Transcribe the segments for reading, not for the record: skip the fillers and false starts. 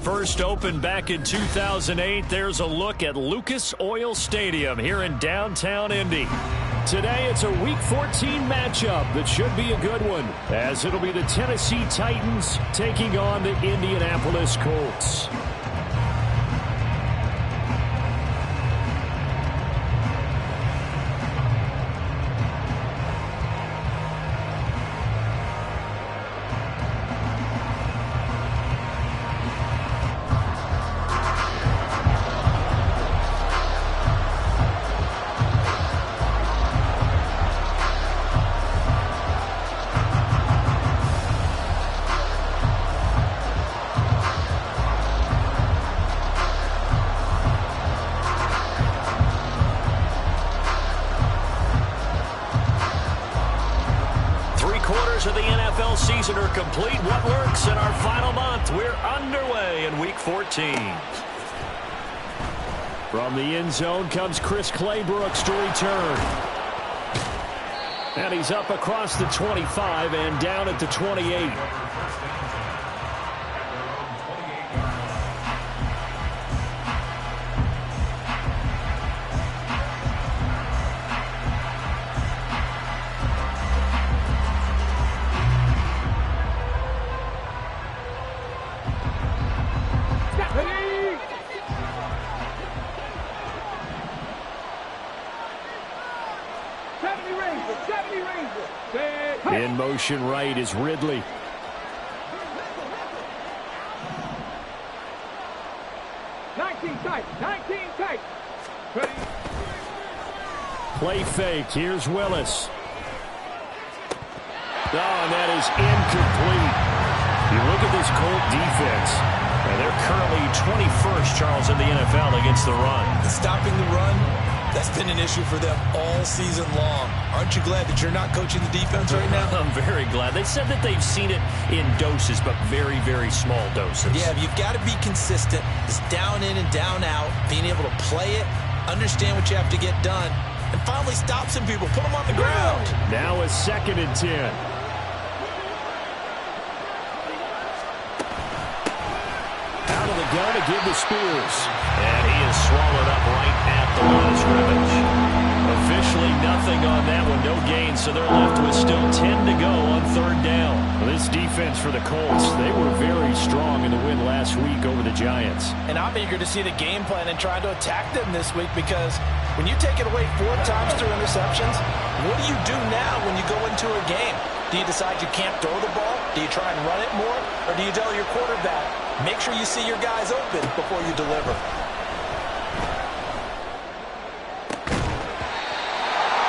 First opened back in 2008, there's a look at Lucas Oil Stadium here in downtown Indy. Today, it's a Week 14 matchup that should be a good one, as it'll be the Tennessee Titans taking on the Indianapolis Colts. Of the NFL season are complete. What works in our final month? We're underway in Week 14. From the end zone comes Chris Claybrooks to return. And he's up across the 25 and down at the 28. In motion right is Ridley. Play fake. Here's Willis. Oh, and that is incomplete. You look at this Colt defense, and they're currently 21st, Charles, in the NFL against the run. Stopping the run, that's been an issue for them all season long. Aren't you glad that you're not coaching the defense right now? I'm very glad. They said that they've seen it in doses, but very, very small doses. Yeah, you've got to be consistent. It's down in and down out, being able to play it, understand what you have to get done, and finally stop some people, put them on the ground. Now a 2nd and 10. Out of the gun to give to Spears. And he is swallowed up right at the line of scrimmage. Officially nothing on that one, no gain, so they're left with still 10 to go on 3rd down. Well, this defense for the Colts, they were very strong in the win last week over the Giants. And I'm eager to see the game plan and try to attack them this week, because when you take it away 4 times through interceptions, what do you do now when you go into a game? Do you decide you can't throw the ball? Do you try and run it more? Or do you tell your quarterback, make sure you see your guys open before you deliver?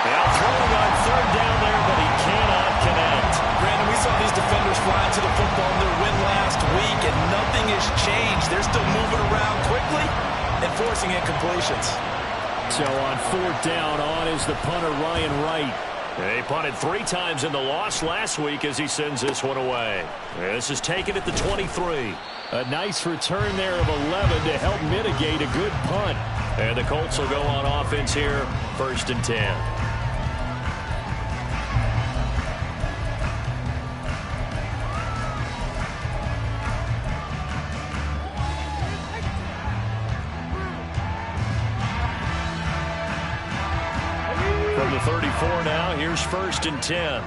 Now throwing on 3rd down there, but he cannot connect. Brandon, we saw these defenders flying to the football in their win last week, and nothing has changed. They're still moving around quickly and forcing incompletions. So on 4th down, on is the punter, Ryan Wright. They punted 3 times in the loss last week as he sends this one away. This is taken at the 23. A nice return there of 11 to help mitigate a good punt. And the Colts will go on offense here, 1st and 10. From the 34 now, here's 1st and 10.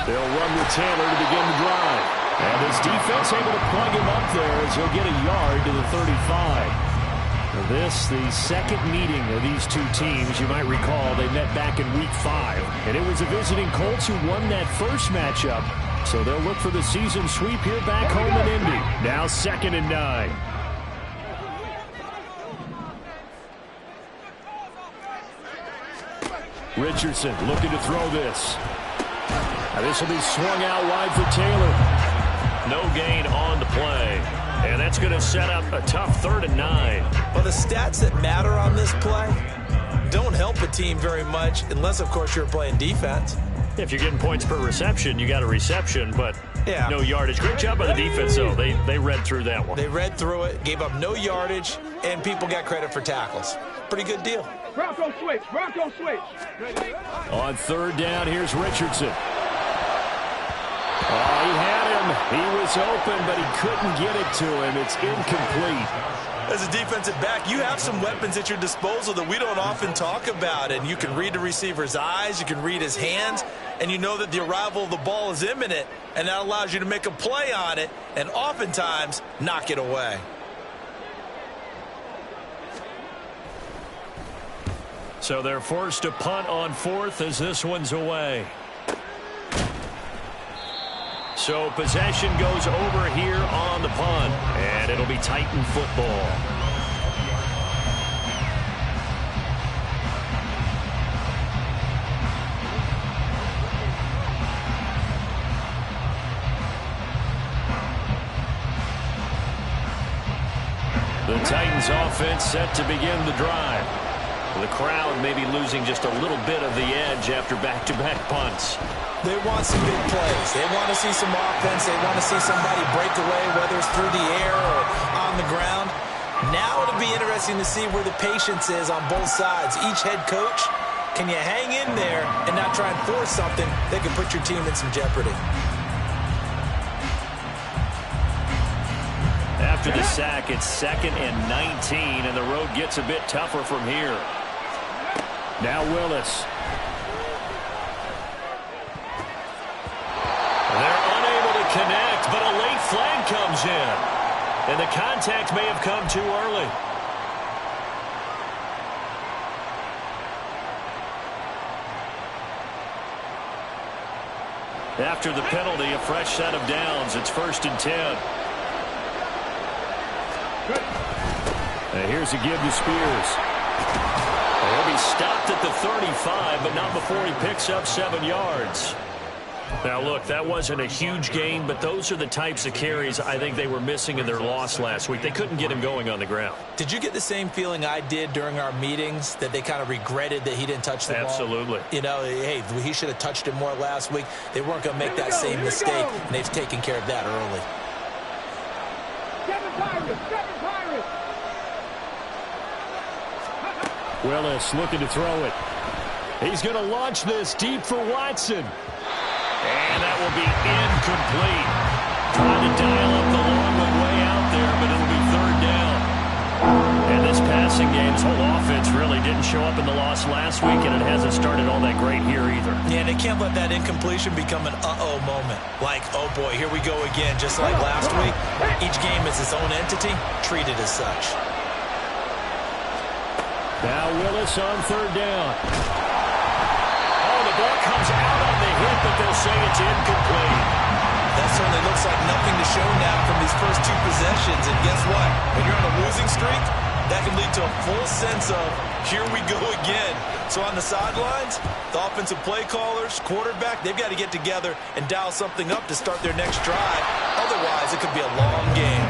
They'll run with Taylor to begin the drive. And this defense able to plug him up there as he'll get a yard to the 35. This, the 2nd meeting of these 2 teams. You might recall they met back in Week 5. And it was the visiting Colts who won that first matchup. So they'll look for the season sweep here back home in Indy. Now 2nd and 9. Richardson looking to throw this. Now this will be swung out wide for Taylor. No gain on the play. And that's going to set up a tough 3rd and 9. Well, the stats that matter on this play don't help a team very much unless, of course, you're playing defense. If you're getting points per reception, you got a reception, but yeah, no yardage. Great job by the defense, though. They read through that one. They read through it, gave up no yardage, and people got credit for tackles. Pretty good deal. Bronco switch. Bronco switch. On 3rd down, here's Richardson. Oh, he had him. He was open, but he couldn't get it to him. It's incomplete. As a defensive back, you have some weapons at your disposal that we don't often talk about. And you can read the receiver's eyes, you can read his hands, and you know that the arrival of the ball is imminent, and that allows you to make a play on it and oftentimes knock it away. So they're forced to punt on fourth as this one's away. So possession goes over here on the punt, and it'll be Titan football. The Titans offense set to begin the drive. The crowd may be losing just a little bit of the edge after back-to-back punts. They want some big plays. They want to see some offense. They want to see somebody break away, whether it's through the air or on the ground. Now it'll be interesting to see where the patience is on both sides. Each head coach, can you hang in there and not try and force something that can put your team in some jeopardy? After the sack, it's 2nd and 19, and the road gets a bit tougher from here. Now Willis. They're unable to connect, but a late flag comes in. And the contact may have come too early. After the penalty, a fresh set of downs. It's 1st and 10. Here's a give to Spears. He'll be stopped at the 35, but not before he picks up 7 yards. Now, look, that wasn't a huge gain, but those are the types of carries I think they were missing in their loss last week. They couldn't get him going on the ground. Did you get the same feeling I did during our meetings, that they kind of regretted that he didn't touch the ball? Absolutely. You know, hey, he should have touched it more last week. They weren't going to make that same mistake, and they've taken care of that early. Willis looking to throw it. He's going to launch this deep for Watson. And that will be incomplete. Trying to dial up the long one way out there, but it'll be 3rd down. And this passing game, this whole offense really didn't show up in the loss last week, and it hasn't started all that great here either. Yeah, and they can't let that incompletion become an uh-oh moment. Like, oh boy, here we go again, just like last week. Each game is its own entity, treated as such. Now Willis on 3rd down. Oh, the ball comes out on the hit, but they'll say it's incomplete. That certainly looks like nothing to show now from these first 2 possessions. And guess what? When you're on a losing streak, that can lead to a full sense of, here we go again. So on the sidelines, the offensive play callers, quarterback, they've got to get together and dial something up to start their next drive. Otherwise, it could be a long game.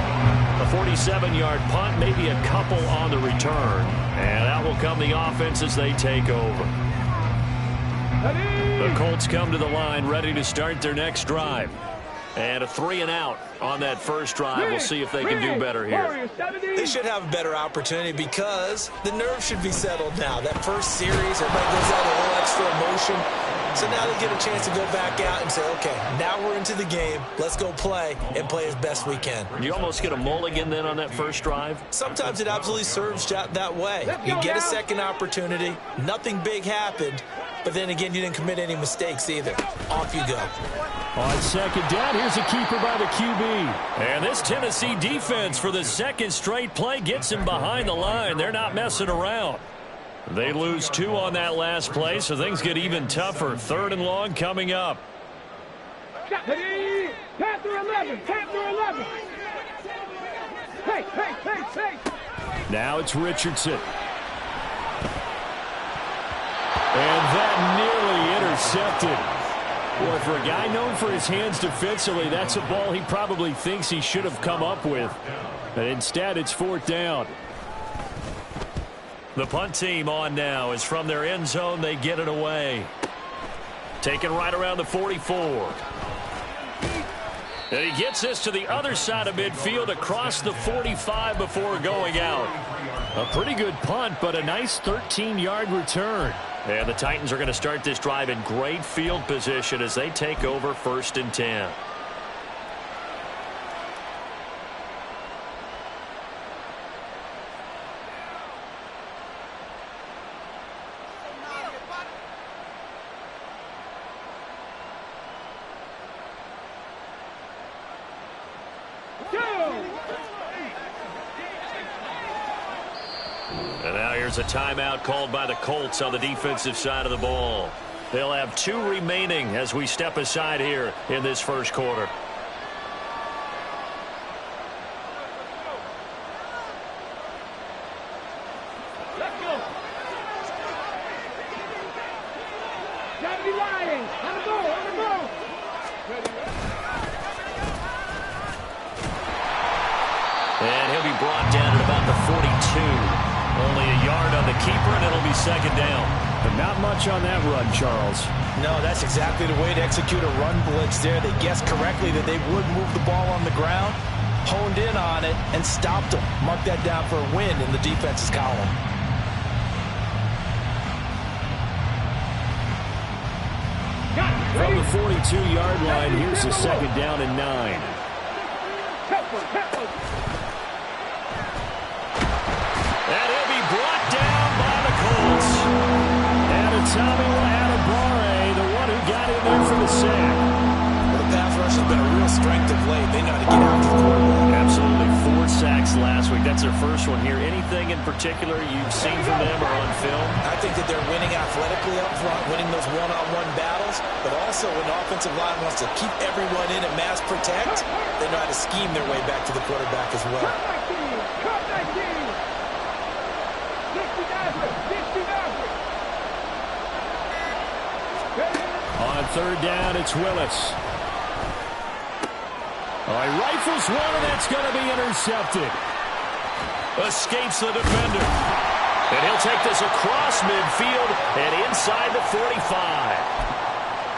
A 47-yard punt, maybe a couple on the return. And out will come the offense as they take over. The Colts come to the line ready to start their next drive. And a 3-and-out on that first drive. We'll see if they can do better here. They should have a better opportunity because the nerves should be settled now. That first series, everybody goes out a little extra emotion. So now they get a chance to go back out and say, okay, now we're into the game. Let's go play and play as best we can. You almost get a mulligan then on that first drive? Sometimes it absolutely serves that way. You get a second opportunity. Nothing big happened. But then again, you didn't commit any mistakes either. Off you go. On 2nd down, here's a keeper by the QB. And this Tennessee defense for the 2nd straight play gets him behind the line. They're not messing around. They lose 2 on that last play, so things get even tougher. 3rd and long coming up. Panther 11, Panther 11. Hey. Now it's Richardson. And that nearly intercepted. Well, for a guy known for his hands defensively, that's a ball he probably thinks he should have come up with. But instead, it's 4th down. The punt team on now is from their end zone. They get it away. Taken right around the 44. And he gets this to the other side of midfield across the 45 before going out. A pretty good punt, but a nice 13-yard return. And the Titans are going to start this drive in great field position as they take over 1st and 10. And now here's a timeout called by the Colts on the defensive side of the ball. They'll have 2 remaining as we step aside here in this first quarter. Let's go. Gotta be lying. On the ball, on the ball. And he'll be brought down at about the 42. Only a yard on the keeper, and it'll be second down. But not much on that run, Charles. No, that's exactly the way to execute a run blitz there. They guessed correctly that they would move the ball on the ground, honed in on it, and stopped them. Mark that down for a win in the defense's column. From the 42-yard line, here's the second down and 9. And he'll be brought down by the Colts. And it's Tommy Adebawore, the one who got in there for the sack. Well, the pass rush has been a real strength of late. They know how to get after the quarterback. Absolutely. 4 sacks last week. That's their first one here. Anything in particular you've seen from them or on film? I think that they're winning athletically up front, winning those one-on-one battles, but also when the offensive line wants to keep everyone in and mass protect, they know how to scheme their way back to the quarterback as well. On third down, it's Willis. He rifles one, and that's going to be intercepted. Escapes the defender. And he'll take this across midfield and inside the 45.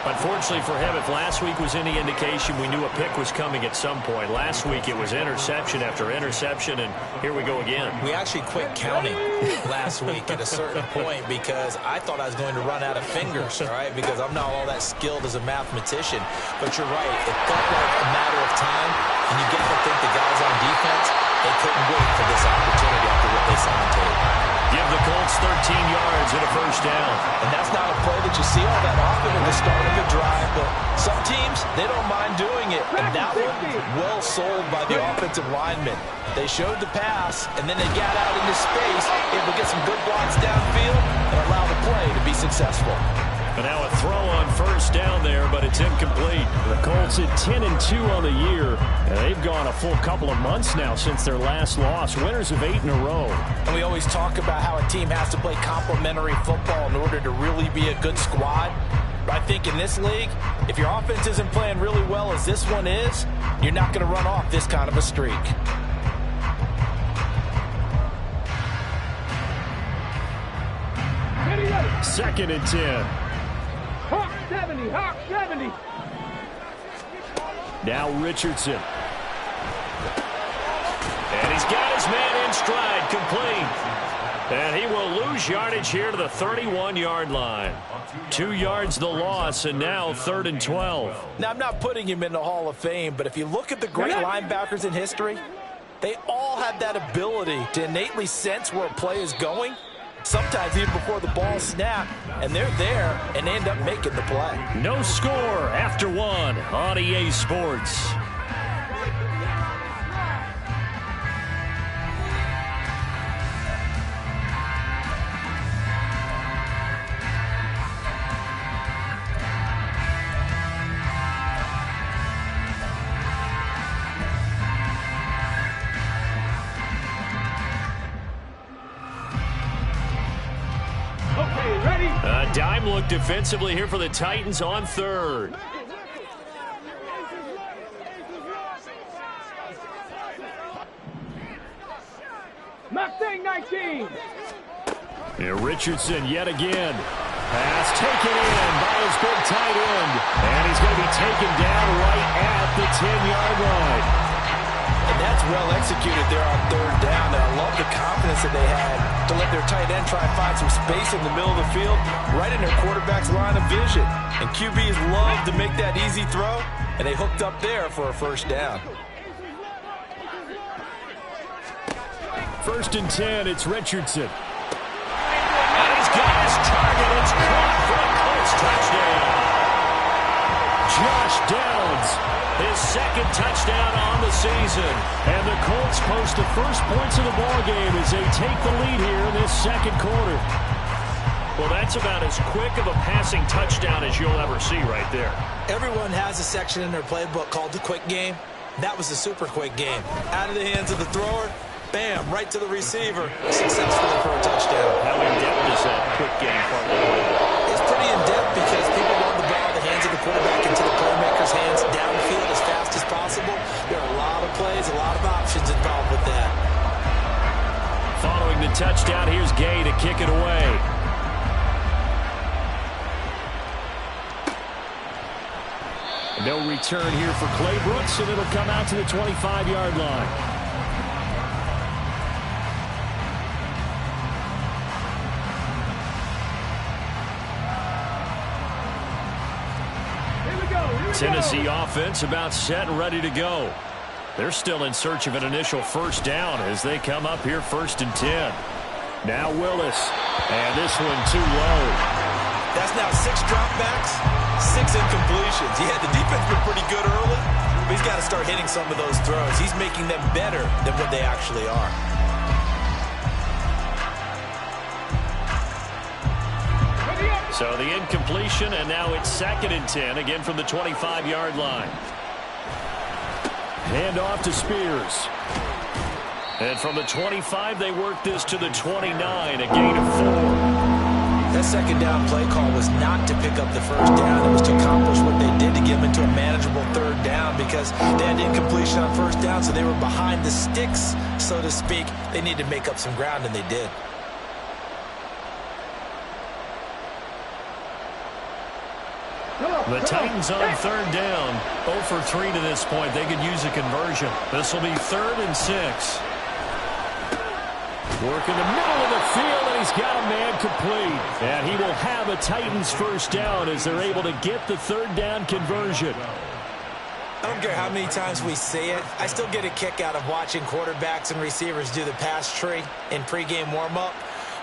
Unfortunately for him, if last week was any indication, we knew a pick was coming at some point. Last week it was interception after interception, and here we go again. We actually quit counting last week at a certain point because I thought I was going to run out of fingers, all right, because I'm not all that skilled as a mathematician. But you're right. It felt like a matter of time, and you got to think the guys on defense, they couldn't wait for this opportunity after what they saw on tape. Give the Colts 13 yards and a first down. And that's not a play that you see all that often in the start of a drive, but some teams, they don't mind doing it. And that one, well sold by the offensive linemen. They showed the pass, and then they got out into space, able to get some good blocks downfield and allow the play to be successful. And now a throw on first down there, but it's incomplete. The Colts at 10-2 on the year. And they've gone a full couple of months now since their last loss. Winners of 8 in a row. And we always talk about how a team has to play complementary football in order to really be a good squad. But I think in this league, if your offense isn't playing really well as this one is, you're not going to run off this kind of a streak. Second and 10. Hawk 70, Hawk 70. Now Richardson. And he's got his man in stride, complete. And he will lose yardage here to the 31-yard line. 2 yards the loss, and now 3rd and 12. Now, I'm not putting him in the Hall of Fame, but if you look at the great linebackers in history, they all have that ability to innately sense where a play is going, sometimes even before the ball snapped, and they're there and they end up making the play. No score after 1 on EA Sports. Dime look defensively here for the Titans on 3rd. Mustang 19. Here Richardson yet again. Pass taken in by his big tight end. And he's going to be taken down right at the 10-yard line. And that's well executed there on 3rd down. And I love the confidence that they had to let their tight end try and find some space in the middle of the field, right in their quarterback's line of vision. And QBs love to make that easy throw, and they hooked up there for a first down. 1st and 10, it's Richardson. And he's got his target. It's caught for a Colts touchdown. Josh Downs, his 2nd touchdown on the season. season. And the Colts post the first points of the ball game as they take the lead here in this second quarter. Well, that's about as quick of a passing touchdown as you'll ever see right there. Everyone has a section in their playbook called the quick game. That was a super quick game. Out of the hands of the thrower, bam, right to the receiver, successfully for a touchdown. How in-depth is that quick game part of the playbook? It's pretty in-depth because people want the ball out of the hands of the quarterback into the playmaker's hands downfield as fast as possible. There are a lot of plays, a lot of options involved with that. Following the touchdown, here's Gay to kick it away. No return here for Clay Brooks, and it'll come out to the 25-yard line. Tennessee offense about set and ready to go. They're still in search of an initial first down as they come up here 1st and 10. Now Willis, and this one too low. That's now 6 dropbacks. 6 incompletions. Yeah, the defense been pretty good early, but he's got to start hitting some of those throws. He's making them better than what they actually are. So the incompletion, and now it's 2nd and 10, again from the 25-yard line. Hand off to Spears. And from the 25, they work this to the 29, a gain of 4. That second down play call was not to pick up the first down. It was to accomplish what they did to get them into a manageable 3rd down because they had incompletion on 1st down, so they were behind the sticks, so to speak. They needed to make up some ground, and they did. The Titans on 3rd down. 0 for 3 to this point. They could use a conversion. This will be 3rd and 6. Work in the middle of the field, and he's got a man complete. And he will have a Titans first down as they're able to get the 3rd down conversion. I don't care how many times we see it. I still get a kick out of watching quarterbacks and receivers do the pass tree in pregame warm-up.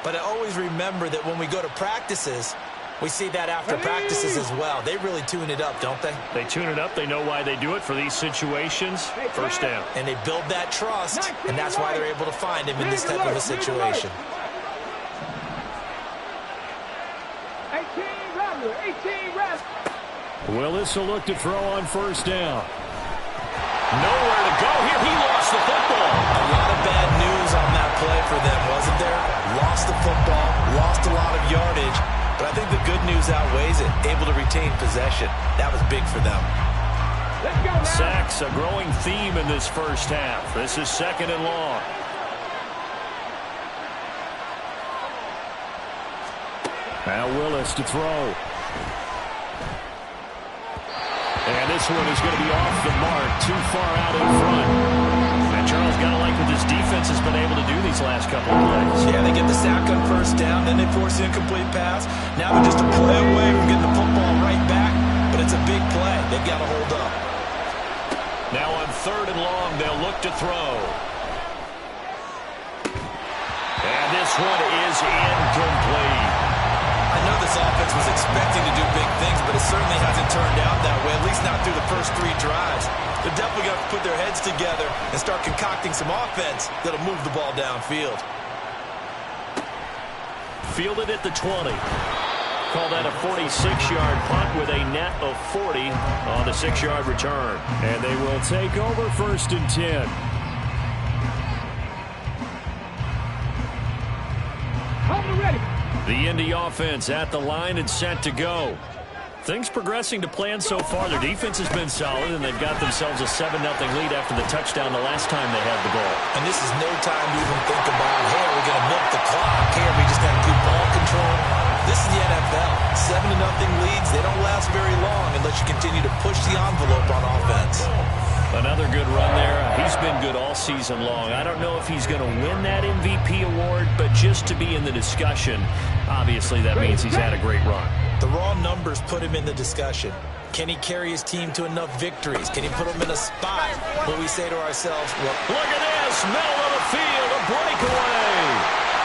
But I always remember that when we go to practices, we see that after practices as well. They really tune it up, don't they? They tune it up. They know why they do it for these situations. First down. And they build that trust, and that's why they're able to find him in this type of a situation. 18 Willis will look to throw on 1st down. Nowhere to go here. He lost the football. A lot of bad news on that play for them, wasn't there? Lost the football, lost a lot of yardage. But I think the good news outweighs it. Able to retain possession. That was big for them. Sacks, a growing theme in this first half. This is 2nd and long. Now Willis to throw. And this one is going to be off the mark. Too far out in front. And Charles got to like what this defense has been able to do these last couple of plays. Yeah, they get the sack on 1st down, then they force the incomplete pass. Now they're just a play away from getting the football right back, but it's a big play. They've got to hold up. Now on 3rd and long, they'll look to throw. And this one is incomplete. I know this offense was expecting to do big things, but it certainly hasn't turned out that way, at least not through the first 3 drives. They're definitely going to put their heads together and start concocting some offense that'll move the ball downfield. Fielded at the 20. Call that a 46-yard punt with a net of 40 on the 6-yard return. And they will take over 1st and 10. Ready. The Indy offense at the line and set to go. Things progressing to plan so far. Their defense has been solid, and they've got themselves a 7-0 lead after the touchdown the last time they had the ball. And this is no time to even think about, hey, are we going to milk the clock? Hey, are we just going to do ball control? This is the NFL. 7-0 leads, they don't last very long unless you continue to push the envelope on offense. Another good run there. He's been good all season long. I don't know if he's going to win that MVP award, but just to be in the discussion, obviously that means he's had a great run. The raw numbers put him in the discussion. Can he carry his team to enough victories? Can he put them in a spot where we say to ourselves, well, look at this, middle of the field, a breakaway.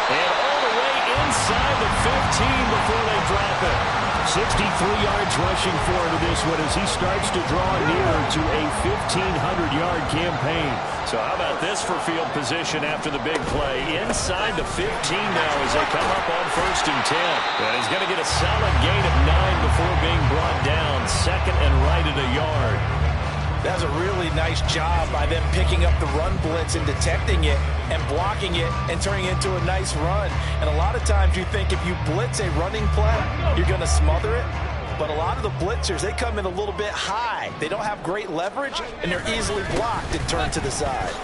And all the way inside the 15 before they drop it. 63 yards rushing for him in this one as he starts to draw nearer to a 1,500-yard campaign. So how about this for field position after the big play? Inside the 15 now as they come up on 1st and 10. And he's going to get a solid gain of 9 before being brought down. 2nd and right at a yard. That's a really nice job by them picking up the run blitz and detecting it and blocking it and turning it into a nice run. And a lot of times you think if you blitz a running play, you're going to smother it. But a lot of the blitzers, they come in a little bit high. They don't have great leverage, and they're easily blocked and turned to the side.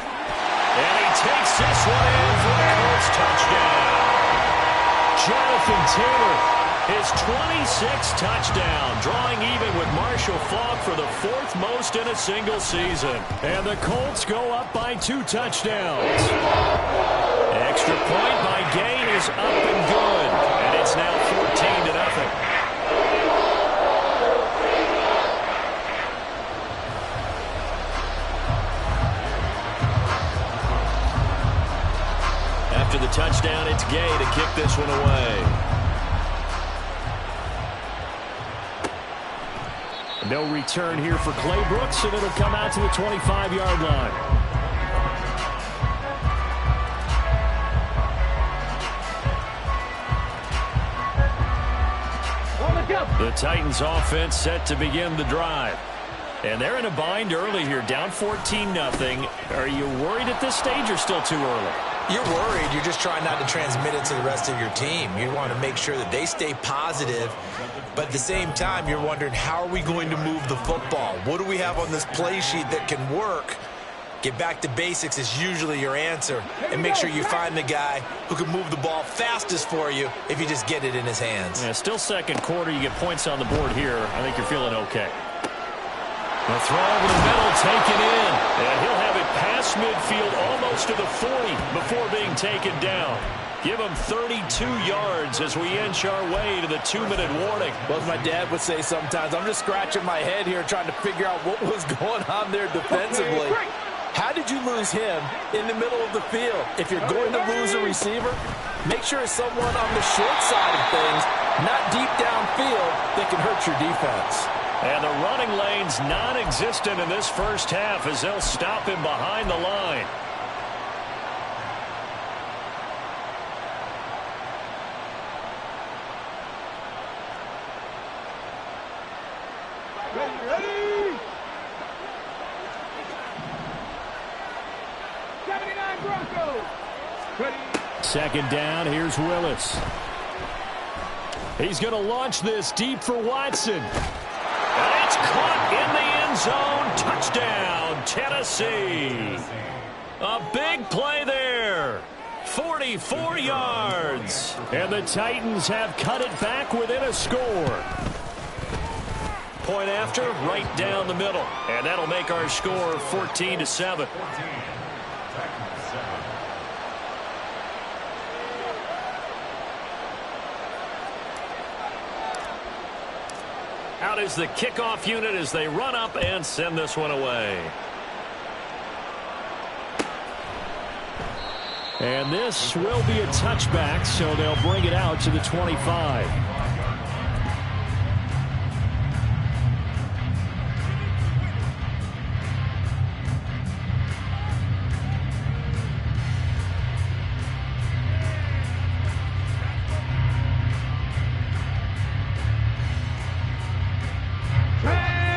And he takes this one in for the Colts touchdown. Jonathan Taylor, his 26th touchdown, drawing even with Marshall Faulk for the 4th most in a single season. And the Colts go up by 2 touchdowns. Extra point by Gain is up and good. And it's now 14-0. After the touchdown, it's Gay to kick this one away. No return here for Clay Brooks, and it'll come out to the 25-yard line. The Titans offense set to begin the drive. And they're in a bind early here, down 14-0. Are you worried at this stage or still too early? You're worried. You're just trying not to transmit it to the rest of your team. You want to make sure that they stay positive. But at the same time, you're wondering, how are we going to move the football? What do we have on this play sheet that can work? Get back to basics is usually your answer. And make sure you find the guy who can move the ball fastest for you if you just get it in his hands. Yeah, still 2nd quarter. You get points on the board here. I think you're feeling okay. The throw over the middle, taken in. And he'll have it past midfield almost to the 40 before being taken down. Give him 32 yards as we inch our way to the 2-minute warning. Well, as my dad would say sometimes, I'm just scratching my head here trying to figure out what was going on there defensively. How did you lose him in the middle of the field? If you're going to lose a receiver, make sure it's someone on the short side of things, not deep downfield, that can hurt your defense. And the running lane's non-existent in this first half as they'll stop him behind the line. Ready? 79 Broncos. Ready? 2nd down, here's Willis. He's going to launch this deep for Watson. And it's caught in the end zone. Touchdown, Tennessee. A big play there. 44 yards. And the Titans have cut it back within a score. Point after, right down the middle. And that'll make our score 14-7. Out is the kickoff unit as they run up and send this one away. And this will be a touchback, so they'll bring it out to the 25.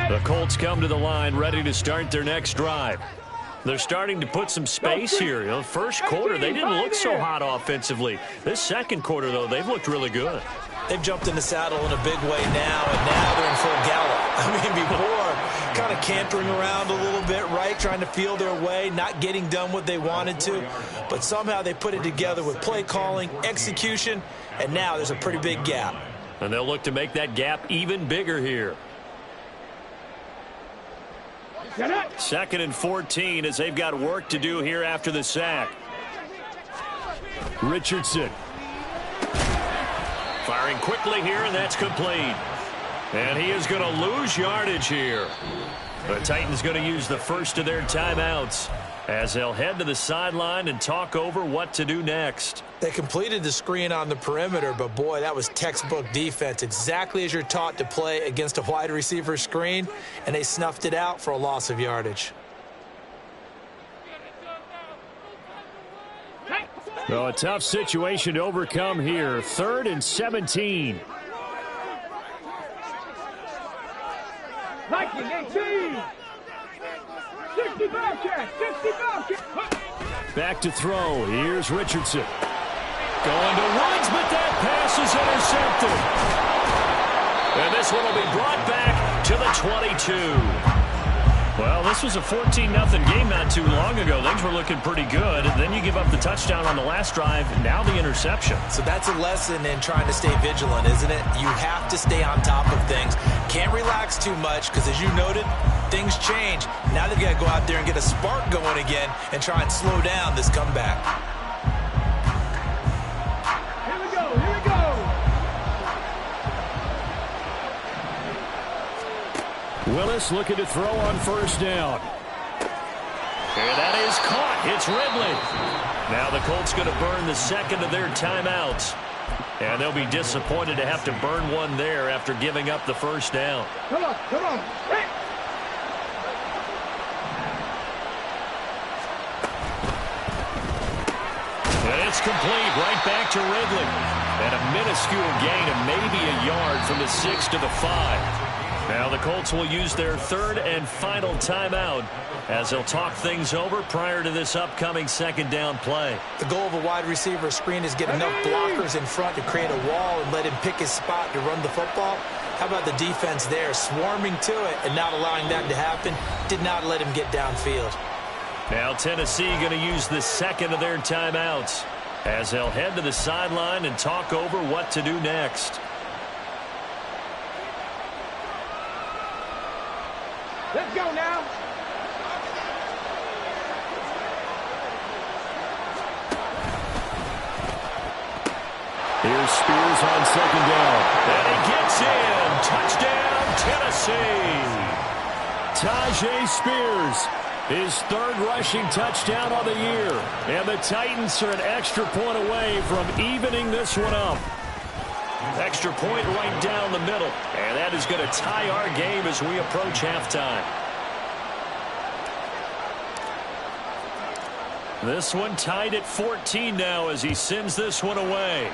The Colts come to the line ready to start their next drive. They're starting to put some space here. You know, first quarter, they didn't look so hot offensively. This 2nd quarter, though, they've looked really good. They've jumped in the saddle in a big way now, and now they're in full gallop. I mean, before, kind of cantering around a little bit, right, trying to feel their way, not getting done what they wanted to. But somehow they put it together with play calling, execution, and now there's a pretty big gap. And they'll look to make that gap even bigger here. 2nd and 14 as they've got work to do here after the sack. Richardson. Firing quickly here, and that's complete. And he is going to lose yardage here. The Titans going to use the first of their timeouts as they'll head to the sideline and talk over what to do next. They completed the screen on the perimeter, but boy, that was textbook defense, exactly as you're taught to play against a wide receiver screen, and they snuffed it out for a loss of yardage. So a tough situation to overcome here. 3rd and 17. Viking 18. 65 check. 65 check. Back to throw. Here's Richardson. Going to Woods, but that pass is intercepted. And this one will be brought back to the 22. Well, this was a 14-0 game not too long ago. Things were looking pretty good. And then you give up the touchdown on the last drive. Now the interception. So that's a lesson in trying to stay vigilant, isn't it? You have to stay on top of things. Can't relax too much because, as you noted, things change. Now they've got to go out there and get a spark going again and try and slow down this comeback. Here we go. Here we go. Willis looking to throw on 1st down. And that is caught. It's Ridley. Now the Colts going to burn the second of their timeouts. And they'll be disappointed to have to burn one there after giving up the 1st down. Come on. Come on. Hey. And it's complete right back to Ridley. And a minuscule gain of maybe a yard from the 6 to the 5. Now the Colts will use their 3rd and final timeout as they'll talk things over prior to this upcoming 2nd down play. The goal of a wide receiver screen is get enough blockers in front to create a wall and let him pick his spot to run the football. How about the defense there, swarming to it and not allowing that to happen? Did not let him get downfield. Now Tennessee going to use the 2nd of their timeouts as they'll head to the sideline and talk over what to do next. Let's go now. Here's Spears on 2nd down. And he gets in. Touchdown, Tennessee. Tajay Spears, his 3rd rushing touchdown on the year. And the Titans are an extra point away from evening this one up. Extra point right down the middle. And that is going to tie our game as we approach halftime. This one tied at 14 now as he sends this one away.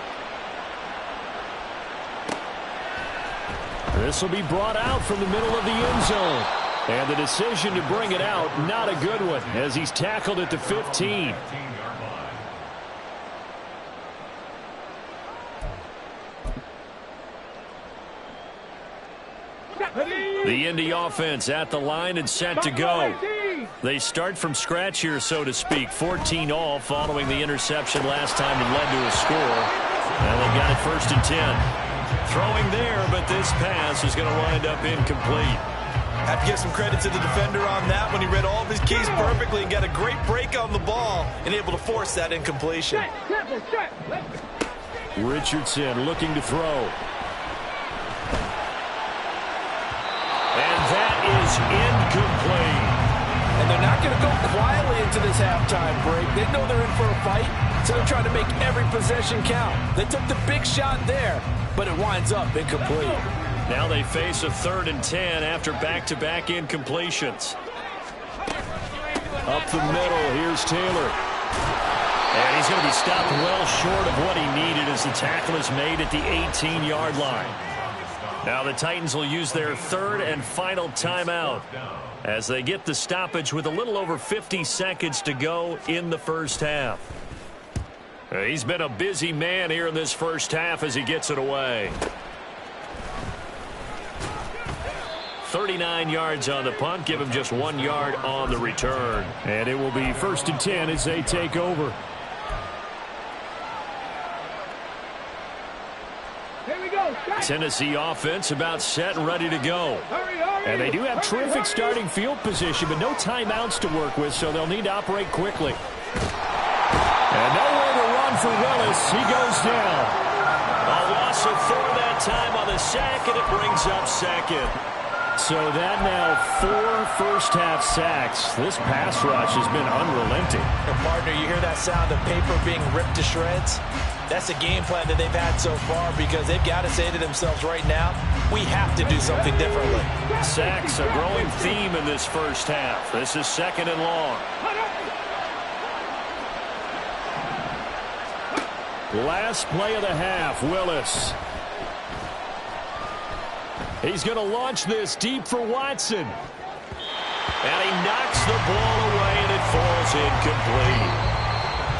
This will be brought out from the middle of the end zone. And the decision to bring it out, not a good one, as he's tackled at the 15. The Indy offense at the line and set to go. They start from scratch here, so to speak. 14 all following the interception last time that led to a score. And they got it 1st and 10. Throwing there, but this pass is going to wind up incomplete. Have to give some credit to the defender on that when he read all of his keys perfectly and got a great break on the ball and able to force that incompletion. Richardson looking to throw. And that is incomplete. And they're not going to go quietly into this halftime break. They know they're in for a fight, so they're trying to make every possession count. They took the big shot there, but it winds up incomplete. Now they face a 3rd and 10 after back-to-back incompletions. Up the middle, here's Taylor. And he's going to be stopped well short of what he needed as the tackle is made at the 18-yard line. Now the Titans will use their 3rd and final timeout as they get the stoppage with a little over 50 seconds to go in the 1st half. He's been a busy man here in this 1st half as he gets it away. 39 yards on the punt, give him just 1 yard on the return. And it will be 1st and 10 as they take over. Tennessee offense about set and ready to go. And they do have terrific starting field position, but no timeouts to work with, so they'll need to operate quickly. And nowhere to run for Willis. He goes down. A loss of 4 that time on the sack, and it brings up 2nd. So that now 4 first-half sacks. This pass rush has been unrelenting. And partner, you hear that sound of paper being ripped to shreds? That's the game plan that they've had so far because they've got to say to themselves right now, we have to do something differently. Sacks, a growing theme in this first half. This is 2nd and long. Last play of the half, Willis. He's going to launch this deep for Watson. And he knocks the ball away, and it falls incomplete.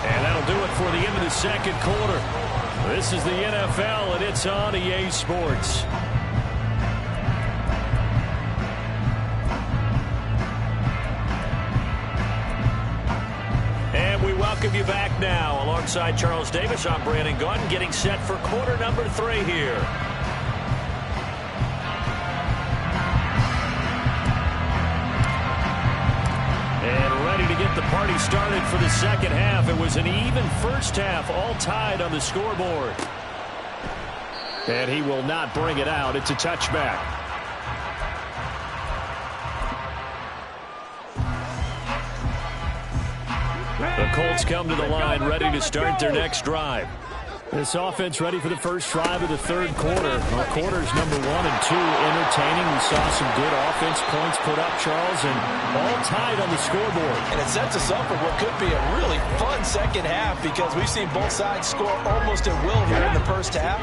And that'll do it for the end of the second quarter. This is the NFL, and it's on EA Sports. And we welcome you back now. Alongside Charles Davis, I'm Brandon Gaudin, getting set for quarter number 3 here. And ready to get the party started for the second half. It was an even first half, all tied on the scoreboard. And he will not bring it out. It's a touchback. The Colts come to the line, ready to start their next drive. This offense ready for the first drive of the third quarter. Well, quarters number 1 and 2 entertaining. We saw some good offense points put up, Charles, and all tied on the scoreboard. And it sets us up for what could be a really fun second half because we've seen both sides score almost at will here in the first half.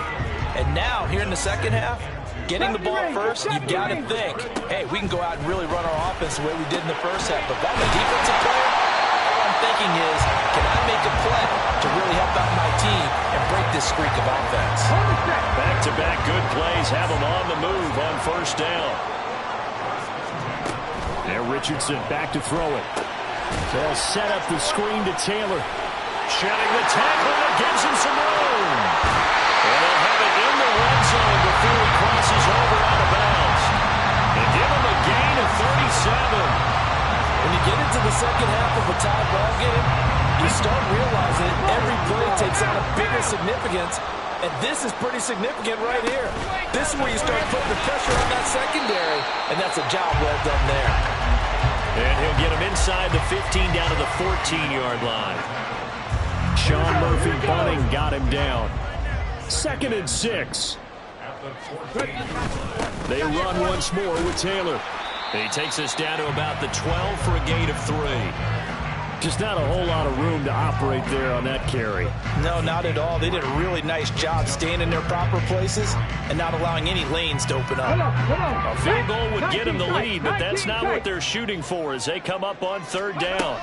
And now, here in the second half, getting the ball first, you've got to think, hey, we can go out and really run our offense the way we did in the first half. But if I'm a defensive player, all I'm thinking is, can I make a play to really help out my team and break this streak of offense? Back-to-back good plays have them on the move on first down. There, Richardson back to throw it. They'll set up the screen to Taylor. Shedding the tackle, and gives him some room. And they'll have it in the red zone before he crosses over out of bounds. And give him a gain of 37. When you get into the second half of a tie ball game, you start realizing every play takes on a bigger significance, and this is pretty significant right here. This is where you start putting the pressure on that secondary, and that's a job well done there. And he'll get him inside the 15 down to the 14-yard line. Sean Murphy bunting got him down. 2nd and 6. They run once more with Taylor. He takes us down to about the 12 for a gain of 3. Just not a whole lot of room to operate there on that carry. No, not at all. They did a really nice job staying in their proper places and not allowing any lanes to open up. A field goal would get him the lead, but that's not what they're shooting for as they come up on 3rd down.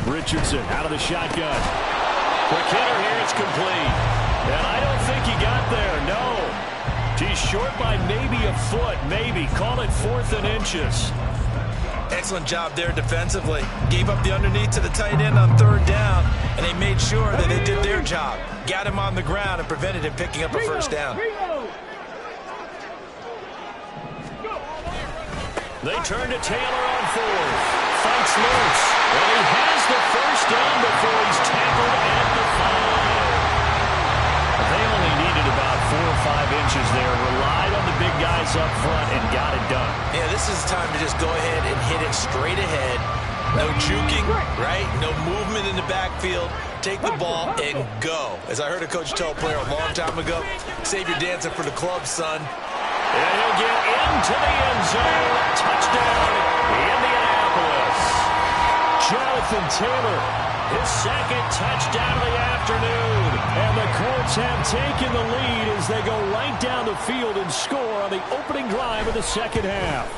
Richardson out of the shotgun. Quick hitter here, it's complete. And I don't think he got there, no. He's short by maybe a foot, maybe. Call it 4th and inches. Excellent job there defensively. Gave up the underneath to the tight end on 3rd down, and they made sure that they did their job. Got him on the ground and prevented him picking up a first down. They turn to Taylor on 4th. Fights loose. And he has the first down before he's tackled at the 5. They only needed about 4 or 5 inches there. Relied on the big guys up front and got it done. Yeah, this is time to just go ahead and hit it straight ahead. No juking, right? No movement in the backfield. Take the ball and go. As I heard a coach tell a player a long time ago, save your dancing for the club, son. And he'll get into the end zone. Touchdown, Indianapolis. Jonathan Taylor, his 2nd touchdown of the afternoon. And the Colts have taken the lead as they go right down the field and score on the opening drive of the second half.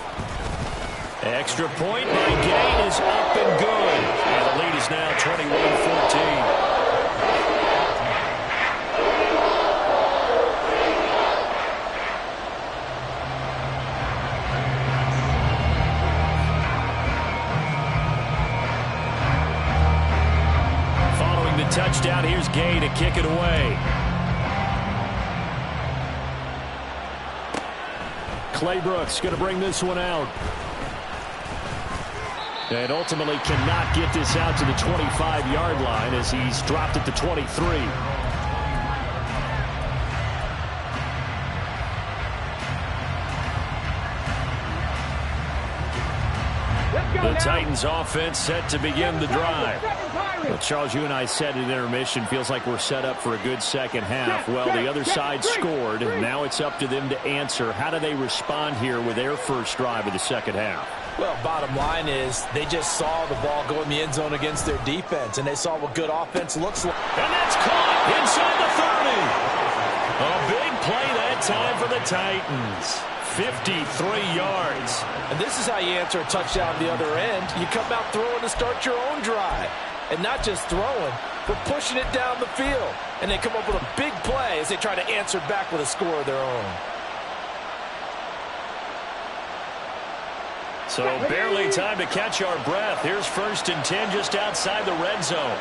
Extra point by Gain is up and good. And the lead is now 21-14. Touchdown, here's Gay to kick it away. Claybrooks going to bring this one out. And ultimately cannot get this out to the 25-yard line as he's dropped at the 23. The Titans offense set to begin the drive. Well, Charles, you and I said at intermission, feels like we're set up for a good second half. Well, the other side scored, and now it's up to them to answer. How do they respond here with their first drive of the second half? Well, bottom line is they just saw the ball go in the end zone against their defense, and they saw what good offense looks like. And that's caught inside the 30. A big play that time for the Titans. 53 yards. And this is how you answer a touchdown the other end. You come out throwing to start your own drive. And not just throwing, but pushing it down the field. And they come up with a big play as they try to answer back with a score of their own. So barely time to catch our breath. Here's 1st and 10 just outside the red zone.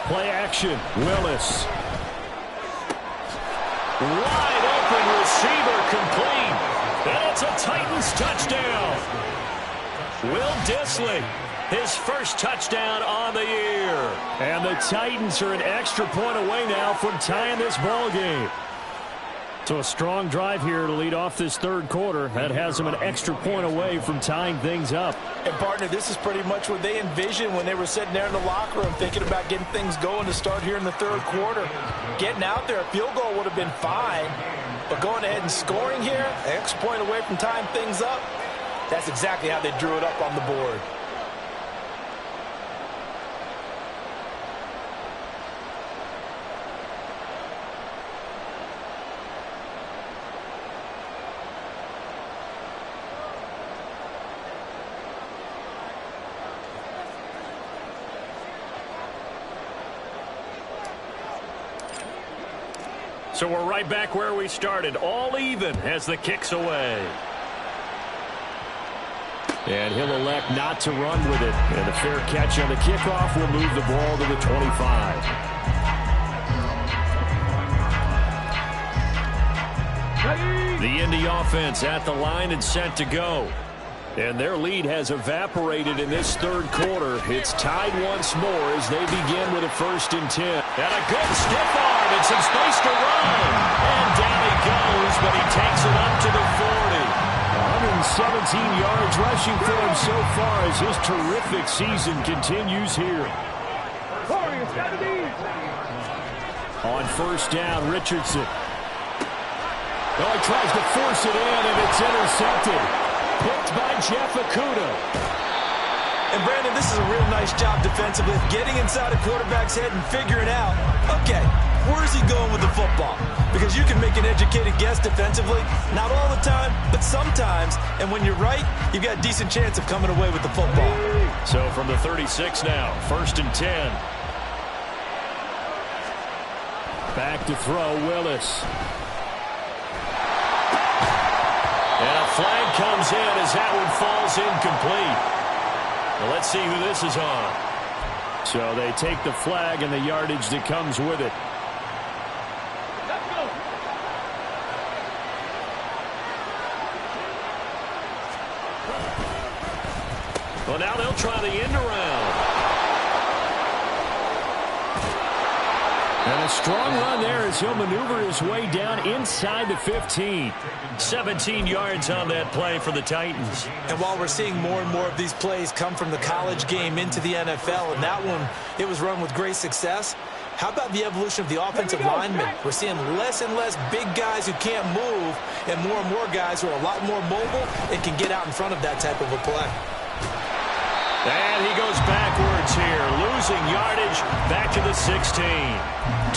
Play action. Willis. Wide open receiver complete. And it's a Titans touchdown. Will Dissly, his first touchdown on the year. And the Titans are an extra point away now from tying this ball game. So a strong drive here to lead off this third quarter. That has them an extra point away from tying things up. And, partner, this is pretty much what they envisioned when they were sitting there in the locker room thinking about getting things going to start here in the third quarter. Getting out there, a field goal would have been fine. But going ahead and scoring here, an extra point away from tying things up, that's exactly how they drew it up on the board. So we're right back where we started, all even as the kick's away. And he'll elect not to run with it. And a fair catch on the kickoff will move the ball to the 25. The Indy offense at the line and set to go. And their lead has evaporated in this third quarter. It's tied once more as they begin with a 1st and 10. And a good stiff arm and some space to run. And down he goes, but he takes it up to the 40. 117 yards rushing for him so far as his terrific season continues here. On 1st down, Richardson. Oh, he tries to force it in, and it's intercepted. Picked by Jeff Okudah. And, Brandon, this is a real nice job defensively of getting inside a quarterback's head and figuring out, okay, where's he going with the football? Because you can make an educated guess defensively, not all the time, but sometimes. And when you're right, you've got a decent chance of coming away with the football. So from the 36 now, 1st and 10. Back to throw, Willis. And a flag comes in as that one falls incomplete. Well, let's see who this is on. So they take the flag and the yardage that comes with it. Let's go. Well, now they'll try the end around. And a strong run there as he'll maneuver his way down inside the 15. 17 yards on that play for the Titans. And while we're seeing more and more of these plays come from the college game into the NFL, and that one, it was run with great success, how about the evolution of the offensive linemen? We're seeing less and less big guys who can't move and more guys who are a lot more mobile and can get out in front of that type of a play. And he goes backwards here, losing yardage back to the 16.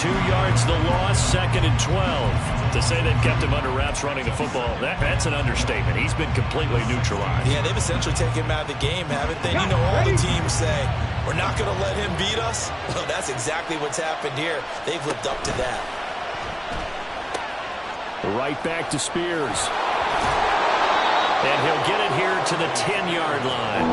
2 yards the loss, 2nd and 12. To say they've kept him under wraps running the football, that's an understatement. He's been completely neutralized. Yeah, they've essentially taken him out of the game, haven't they? You know, all the teams say, we're not going to let him beat us. Well, that's exactly what's happened here. They've lived up to that. Right back to Spears. And he'll get it here to the 10-yard line.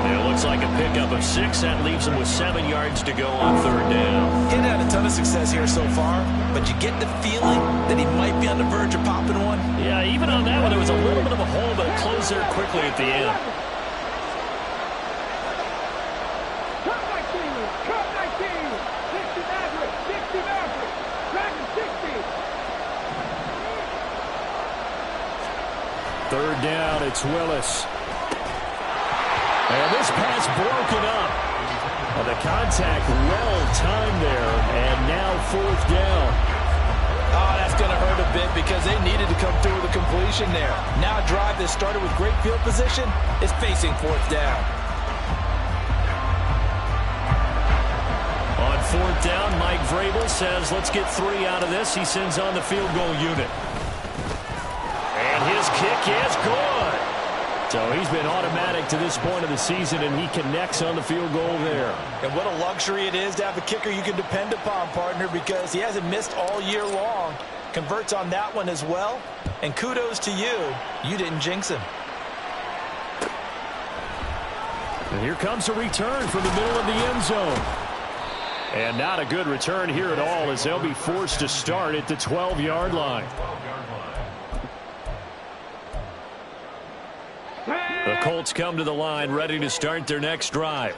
It looks like a pickup of 6. That leaves him with 7 yards to go on 3rd down. He's had a ton of success here so far, but you get the feeling that he might be on the verge of popping one. Yeah, even on that one, there was a little bit of a hole, but it closed there quickly at the end. Cut 19, 60 Maverick, Dragon 60. 3rd down, it's Willis. And this pass broken up. And the contact well-timed there, and now 4th down. Oh, that's going to hurt a bit because they needed to come through with a completion there. Now a drive that started with great field position is facing 4th down. On 4th down, Mike Vrabel says, let's get 3 out of this. He sends on the field goal unit. And his kick is good. So he's been automatic to this point of the season, and he connects on the field goal there. And what a luxury it is to have a kicker you can depend upon, partner, because he hasn't missed all year long. Converts on that one as well. And kudos to you. You didn't jinx him. And here comes a return from the middle of the end zone. And not a good return here at all, as they'll be forced to start at the 12-yard line. The Colts come to the line ready to start their next drive.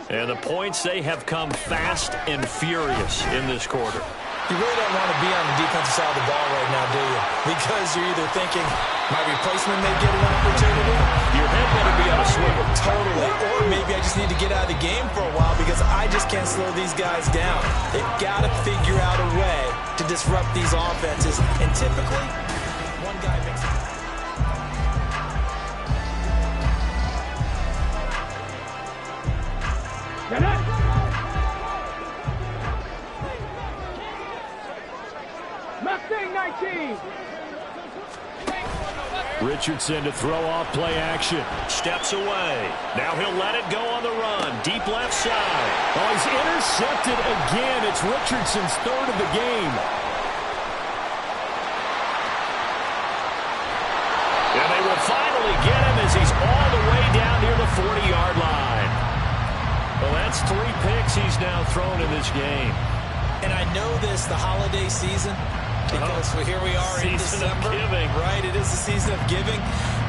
And the points, they have come fast and furious in this quarter. You really don't want to be on the defensive side of the ball right now, do you? Because you're either thinking, my replacement may get an opportunity. Your head better be on a swivel. Totally. Or maybe I just need to get out of the game for a while because I just can't slow these guys down. They've got to figure out a way to disrupt these offenses. And typically, one guy makes it. Mustang 19. Richardson to throw off play action. Steps away. Now he'll let it go on the run. Deep left side. Oh, he's intercepted again. It's Richardson's 3rd of the game. And they will finally get him as he's all the way down near the 40-yard line. Well, that's 3 picks he's now thrown in this game. And I know this, the holiday season, because here we are in December. Right, it is the season of giving.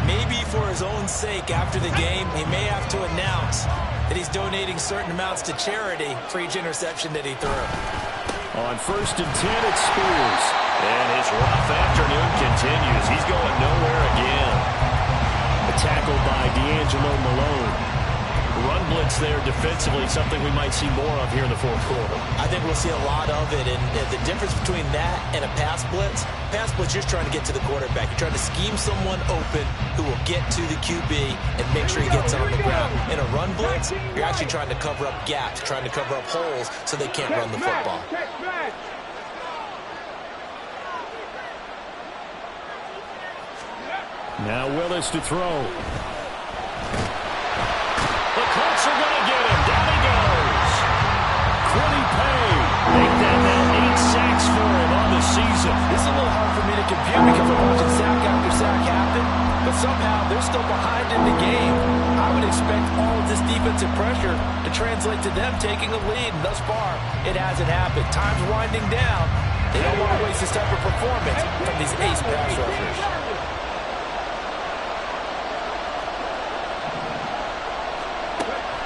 Maybe for his own sake after the game, he may have to announce that he's donating certain amounts to charity for each interception that he threw. On 1st and 10, it's Spears. And his rough afternoon continues. He's going nowhere again. A tackle by D'Angelo Malone. Run blitz there defensively, something we might see more of here in the 4th quarter. I think we'll see a lot of it, and the difference between that and a pass blitz, you're trying to get to the quarterback. You're trying to scheme someone open who will get to the QB and make sure he gets on the ground. In a run blitz, you're actually trying to cover up gaps, trying to cover up holes so they can't run the football. Now Willis to throw. The Colts are going to get him. Down he goes. Quiddy Pay. Make that now 8 sacks for him on the season. This is a little hard for me to compute because I'm watching sack after sack happen, but somehow they're still behind in the game. I would expect all of this defensive pressure to translate to them taking a lead, and thus far, it hasn't happened. Time's winding down. They don't want to waste this type of performance from these ace pass rushers.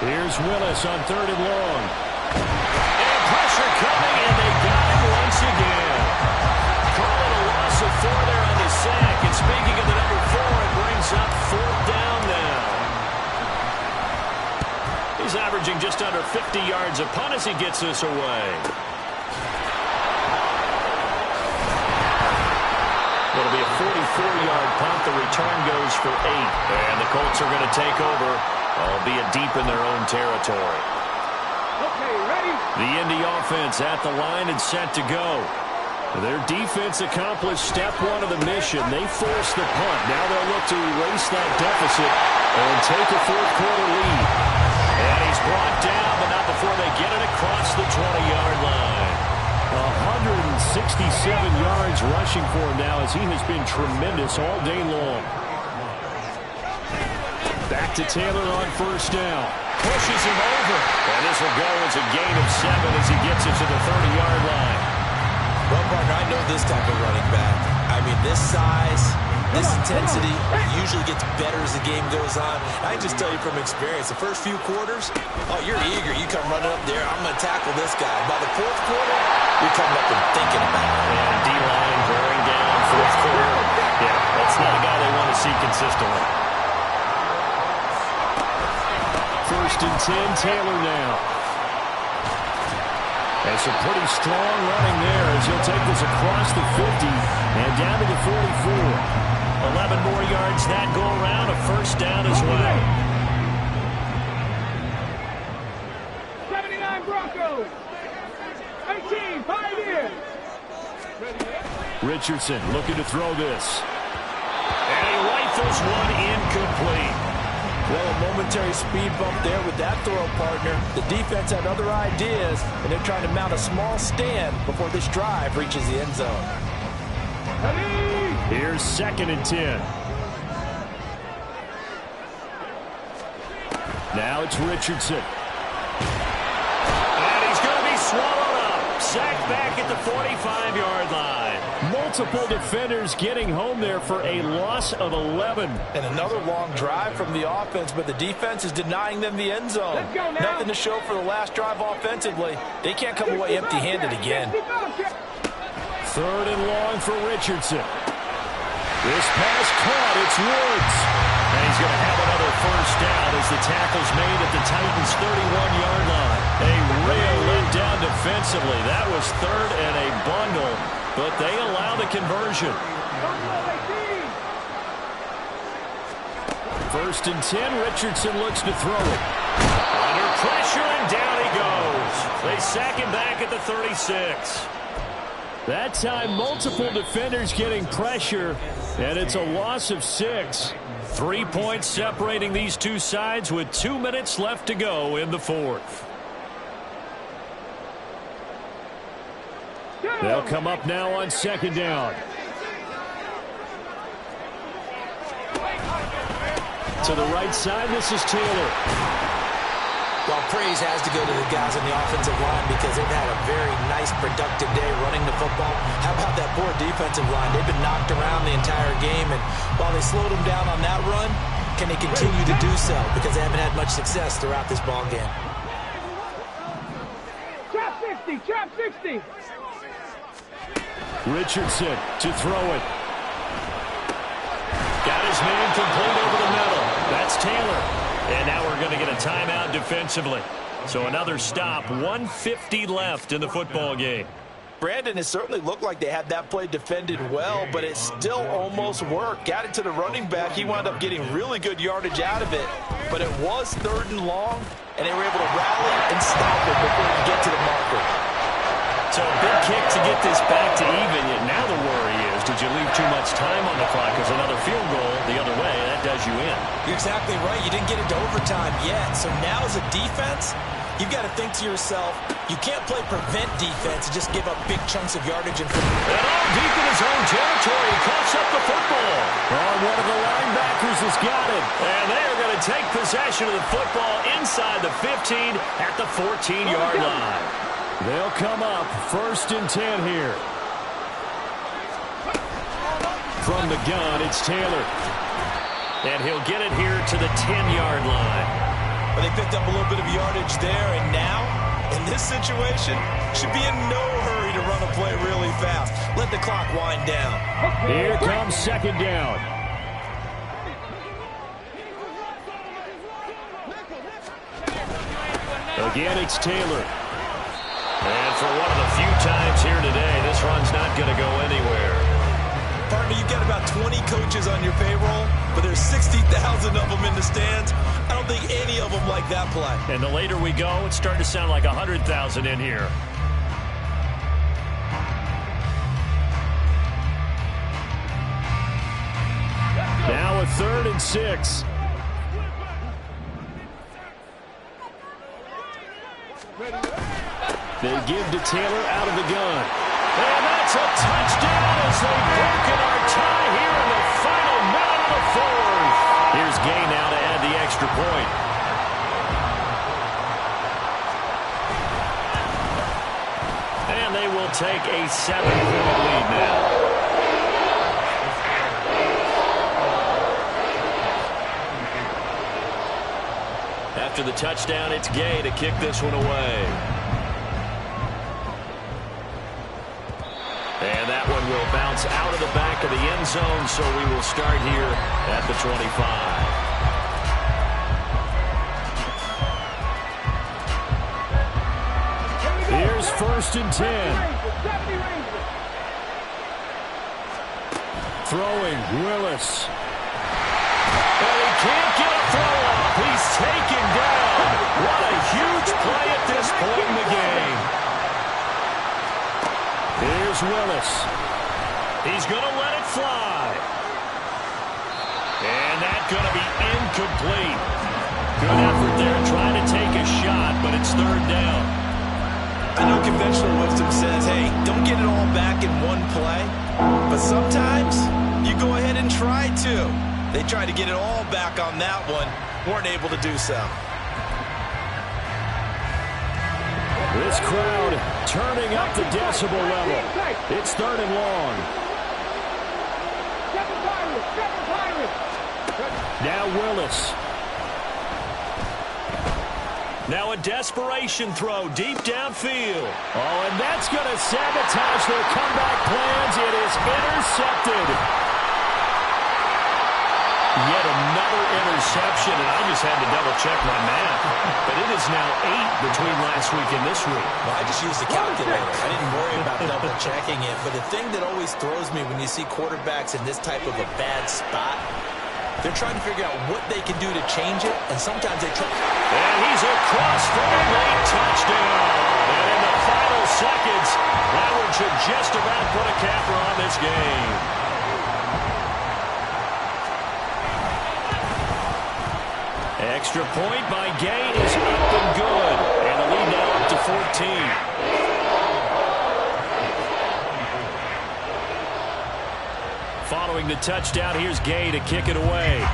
Here's Willis on 3rd and long. And pressure coming, and they got him once again. Calling a loss of 4 there on the sack. And speaking of the number 4, it brings up 4th down now. He's averaging just under 50 yards a punt as he gets this away. It'll be a 44-yard punt. The return goes for 8. And the Colts are going to take over, albeit deep in their own territory. Okay, ready? The Indy offense at the line and set to go. Their defense accomplished step 1 of the mission. They forced the punt. Now they'll look to erase that deficit and take a 4th quarter lead. And he's brought down, but not before they get it across the 20-yard line. 167 yards rushing for him now as he has been tremendous all day long. Back to Taylor on 1st down. Pushes him over. And this will go as a gain of 7 as he gets it to the 30-yard line. Well, partner, I know this type of running back. I mean, this size, this intensity usually gets better as the game goes on. I can just tell you from experience, the first few quarters, oh, you're eager. You come running up there, I'm going to tackle this guy. By the 4th quarter, you're coming up and thinking about it. And D-line bearing down 4th quarter. Yeah, that's not a guy they want to see consistently. first and 10, Taylor now. And some pretty strong running there as he'll take this across the 50 and down to the 44. 11 more yards that go around, a first down as well. 79 Broncos. 18, 5 years. Richardson looking to throw this. And he rifles one incomplete. Well, a momentary speed bump there with that throw partner. The defense had other ideas, and they're trying to mount a small stand before this drive reaches the end zone. Here's second and 10. Now it's Richardson. And he's going to be swallowed up. Sacked back at the 45-yard line. Multiple defenders getting home there for a loss of 11. And another long drive from the offense, but the defense is denying them the end zone. Nothing to show for the last drive offensively. They can't come away empty-handed again. Third and long for Richardson. This pass caught. It's Woods. And he's going to have another first down as the tackle's made at the Titans' 31-yard line. A real letdown defensively. That was third and a bundle, but they allow the conversion. First and 10, Richardson looks to throw it. Under pressure, and down he goes. They sack him back at the 36. That time, multiple defenders getting pressure, and it's a loss of 6. 3 points separating these two sides with 2 minutes left to go in the fourth. They'll come up now on second down. To the right side, this is Taylor. Well, praise has to go to the guys on the offensive line because they've had a very nice, productive day running the football. How about that poor defensive line? They've been knocked around the entire game, and while they slowed them down on that run, can they continue to do so? Because they haven't had much success throughout this ball game. Trap 60, trap 60. Richardson to throw it. Got his man complete over the middle. That's Taylor. And now we're going to get a timeout defensively. So another stop, 1:50 left in the football game. Brandon, it certainly looked like they had that play defended well, but it still almost worked. Got it to the running back. He wound up getting really good yardage out of it. But it was third and long, and they were able to rally and stop it before he could get to the marker. So a big kick to get this back to even. Yet now the worry is, did you leave too much time on the clock? Because another field goal the other way, that does you in. You're exactly right. You didn't get it to overtime yet. So now as a defense, you've got to think to yourself, you can't play prevent defense and just give up big chunks of yardage. And all deep in his own territory, he coughs up the football. One of the linebackers has got it. And they are going to take possession of the football inside the 15 at the 14-yard line. They'll come up first and 10 here. From the gun, it's Taylor. And he'll get it here to the 10-yard line. Well, they picked up a little bit of yardage there, and now, in this situation, should be in no hurry to run a play really fast. Let the clock wind down. Here comes second down. Again, it's Taylor. And for one of the few times here today, this run's not going to go anywhere. Partner, you've got about 20 coaches on your payroll, but there's 60,000 of them in the stands. I don't think any of them like that play. And the later we go, it's starting to sound like 100,000 in here. Now a third and 6. They give to Taylor out of the gun. And that's a touchdown as they've broken our tie here in the final minute of the fourth. Here's Gay now to add the extra point. And they will take a 7-point lead now. After the touchdown, it's Gay to kick this one away. And that one will bounce out of the back of the end zone, so we will start here at the 25. goes 1st and 10. Throwing, Willis. And he can't get a throw off. He's taken down. What a huge play at this point in the game. Here's Willis. He's going to let it fly. And that's going to be incomplete. Good effort there trying to take a shot, but it's 3rd down. I know conventional wisdom says, hey, don't get it all back in one play. But sometimes you go ahead and try to. They tried to get it all back on that one. Weren't able to do so. This crowd turning up the decibel level. It's 3rd and long. Now Willis. Now a desperation throw deep downfield. Oh, and that's going to sabotage their comeback plans. It is intercepted. Yet another interception, and I just had to double-check my math. But it is now 8 between last week and this week. Well, I just used the calculator. I didn't worry about double-checking it. But the thing that always throws me when you see quarterbacks in this type of a bad spot, they're trying to figure out what they can do to change it, and sometimes they try. And he's across for a late touchdown. And in the final seconds, Howard should just about put a capper on this game. Extra point by Gay is up and good. And the lead now up to 14. Following the touchdown, here's Gay to kick it away.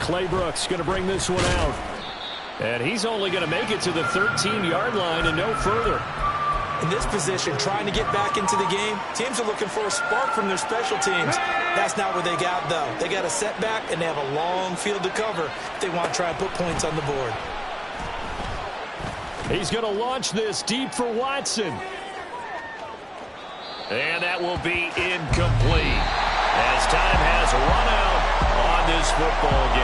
Claybrooks going to bring this one out. And he's only going to make it to the 13-yard line and no further. In this position, trying to get back into the game, teams are looking for a spark from their special teams. That's not what they got, though. They got a setback, and they have a long field to cover if they want to try and put points on the board. He's going to launch this deep for Watson. And that will be incomplete as time has run out on this football game.